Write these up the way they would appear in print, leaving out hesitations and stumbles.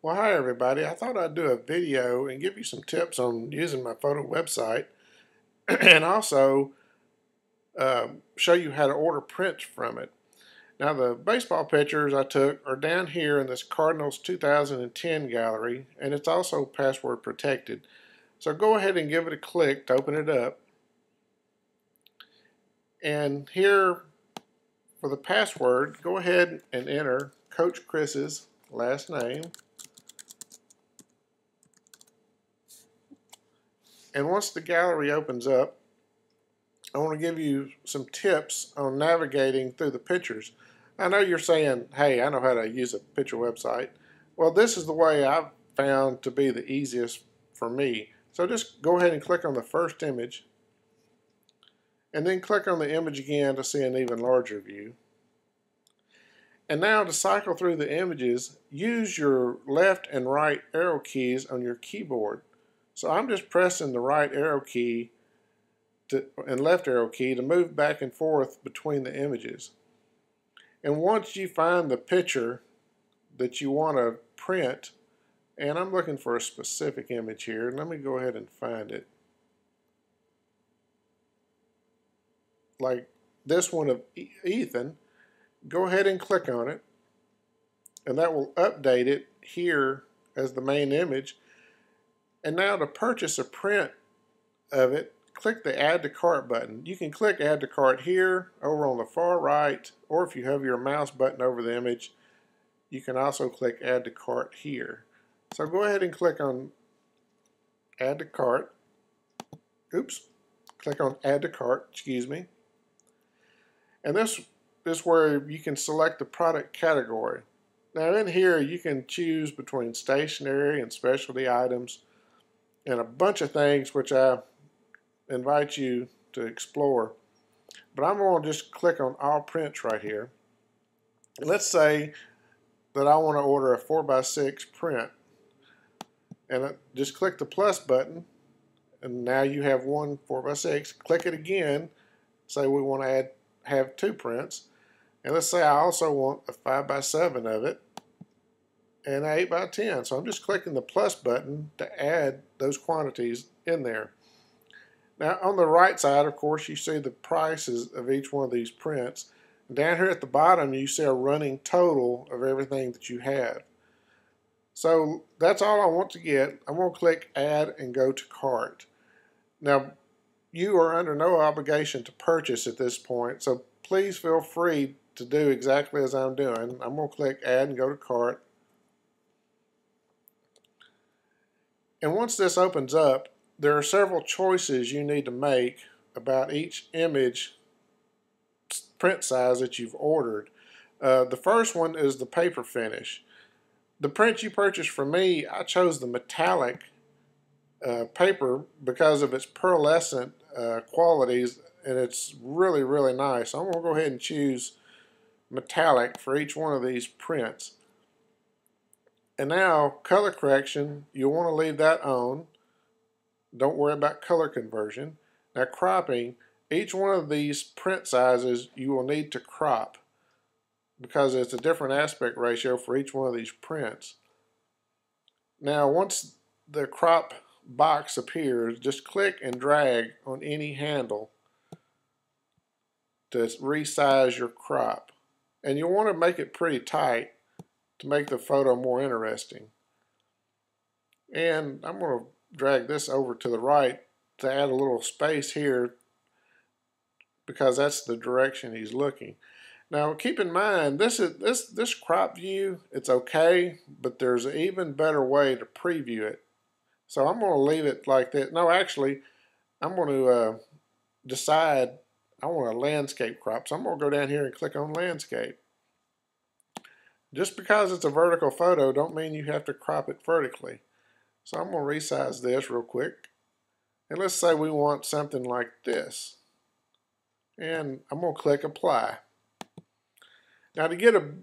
Well, hi everybody. I thought I'd do a video and give you some tips on using my photo website and also show you how to order prints from it. Now, the baseball pictures I took are down here in this Cardinals 2010 gallery, and it's also password protected. So go ahead and give it a click to open it up. And here for the password, go ahead and enter Coach Chris's last name. And once the gallery opens up, I want to give you some tips on navigating through the pictures. I know you're saying, hey, I know how to use a picture website. Well, this is the way I've found to be the easiest for me. So just go ahead and click on the first image, and then click on the image again to see an even larger view. And now to cycle through the images, use your left and right arrow keys on your keyboard. So I'm just pressing the right arrow key and left arrow key to move back and forth between the images. And once you find the picture that you want to print, and I'm looking for a specific image here, let me go ahead and find it. Like this one of Ethan, go ahead and click on it, and that will update it here as the main image. And now to purchase a print of it, click the Add to Cart button. You can click Add to Cart here, over on the far right, or if you have your mouse button over the image, you can also click Add to Cart here. So go ahead and click on Add to Cart. Oops. Click on Add to Cart, excuse me. And this is where you can select the product category. Now in here you can choose between stationery and specialty items and a bunch of things which I invite you to explore. But I'm going to just click on all prints right here. Let's say that I want to order a 4x6 print, and just click the plus button, and now you have one 4x6. Click it again, say we want to have 2 prints, and let's say I also want a 5x7 of it and an 8x10. So I'm just clicking the plus button to add those quantities in there. Now on the right side, of course, you see the prices of each one of these prints. Down here at the bottom, you see a running total of everything that you have. So that's all I want to get. I'm going to click Add and go to Cart. Now, you are under no obligation to purchase at this point, so please feel free to do exactly as I'm doing. I'm going to click Add and go to Cart. And once this opens up, there are several choices you need to make about each image print size that you've ordered. The first one is the paper finish. The print you purchased from me, I chose the metallic paper because of its pearlescent qualities, and it's really, really nice. I'm going to go ahead and choose metallic for each one of these prints. And now, color correction, you'll want to leave that on. Don't worry about color conversion. Now, cropping, each one of these print sizes you will need to crop because it's a different aspect ratio for each one of these prints. Now, once the crop box appears, just click and drag on any handle to resize your crop. And you'll want to make it pretty tight to make the photo more interesting. And I'm going to drag this over to the right to add a little space here because that's the direction he's looking. Now keep in mind, this crop view, it's okay, but there's an even better way to preview it. So I'm going to leave it like that. No, actually, I'm going to decide I want a landscape crop. So I'm going to go down here and click on landscape. Just because it's a vertical photo don't mean you have to crop it vertically. So I'm going to resize this real quick. And let's say we want something like this. And I'm going to click apply. Now to get a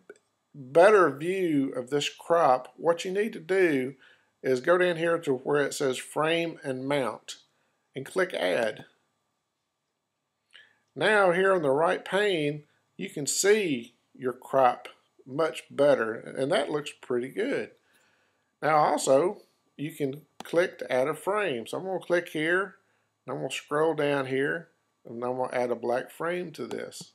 better view of this crop, what you need to do is go down here to where it says frame and mount and click add. Now here on the right pane, you can see your crop much better, and that looks pretty good. Now also, you can click to add a frame. So I'm going to click here, and I'm going to scroll down here, and I'm going to add a black frame to this.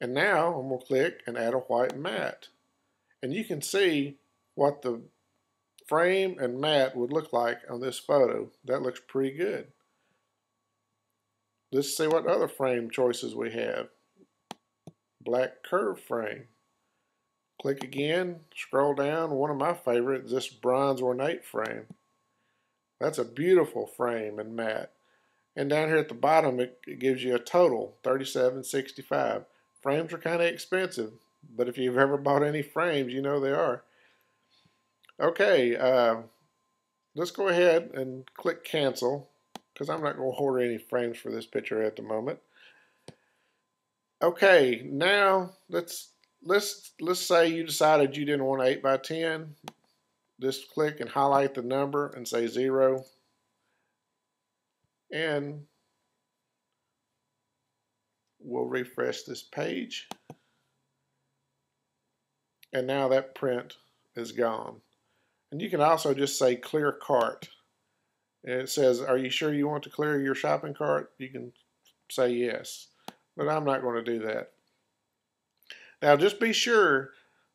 And now I'm going to click and add a white matte. And you can see what the frame and matte would look like on this photo. That looks pretty good. Let's see what other frame choices we have. Black curve frame. Click again, scroll down. One of my favorites, this bronze ornate frame. That's a beautiful frame and matte. And down here at the bottom, it gives you a total, $37.65. Frames are kind of expensive, but if you've ever bought any frames, you know they are. Okay, let's go ahead and click cancel, because I'm not going to order any frames for this picture at the moment. Okay, now let's say you decided you didn't want an 8x10. Just click and highlight the number and say 0. And we'll refresh this page. And now that print is gone. And you can also just say clear cart. And it says, are you sure you want to clear your shopping cart? You can say yes. But I'm not going to do that. Now just be sure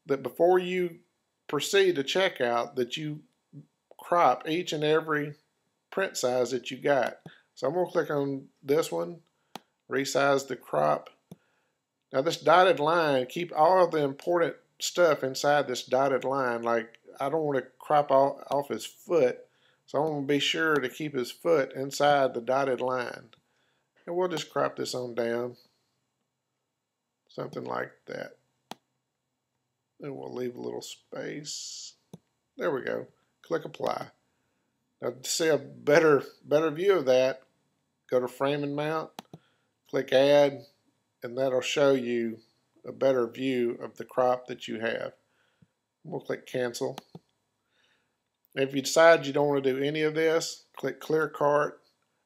that before you proceed to checkout that you crop each and every print size that you got. So I'm going to click on this one, resize the crop. Now this dotted line, keep all of the important stuff inside this dotted line. Like I don't want to crop off his foot, so I'm going to be sure to keep his foot inside the dotted line. And we'll just crop this on down, something like that. And we'll leave a little space. There we go. Click apply. Now to see a better view of that, go to frame and mount, click add, and that'll show you a better view of the crop that you have. We'll click cancel. If you decide you don't want to do any of this, click clear cart,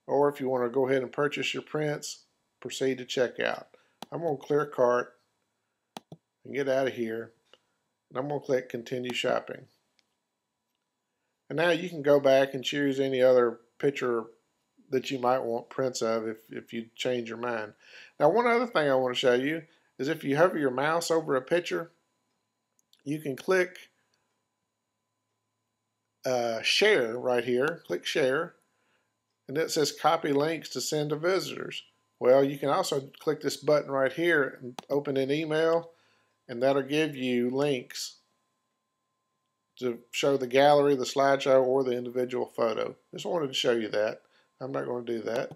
or if you want to go ahead and purchase your prints, proceed to checkout. I'm going to clear cart and get out of here, and I'm going to click continue shopping. And now you can go back and choose any other picture that you might want prints of if you change your mind. Now one other thing I want to show you is if you hover your mouse over a picture, you can click share right here, click share, and it says copy links to send to visitors. Well, you can also click this button right here and open an email, and that'll give you links to show the gallery, the slideshow, or the individual photo. Just wanted to show you that. I'm not going to do that.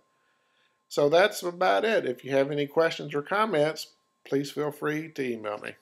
So that's about it. If you have any questions or comments, please feel free to email me.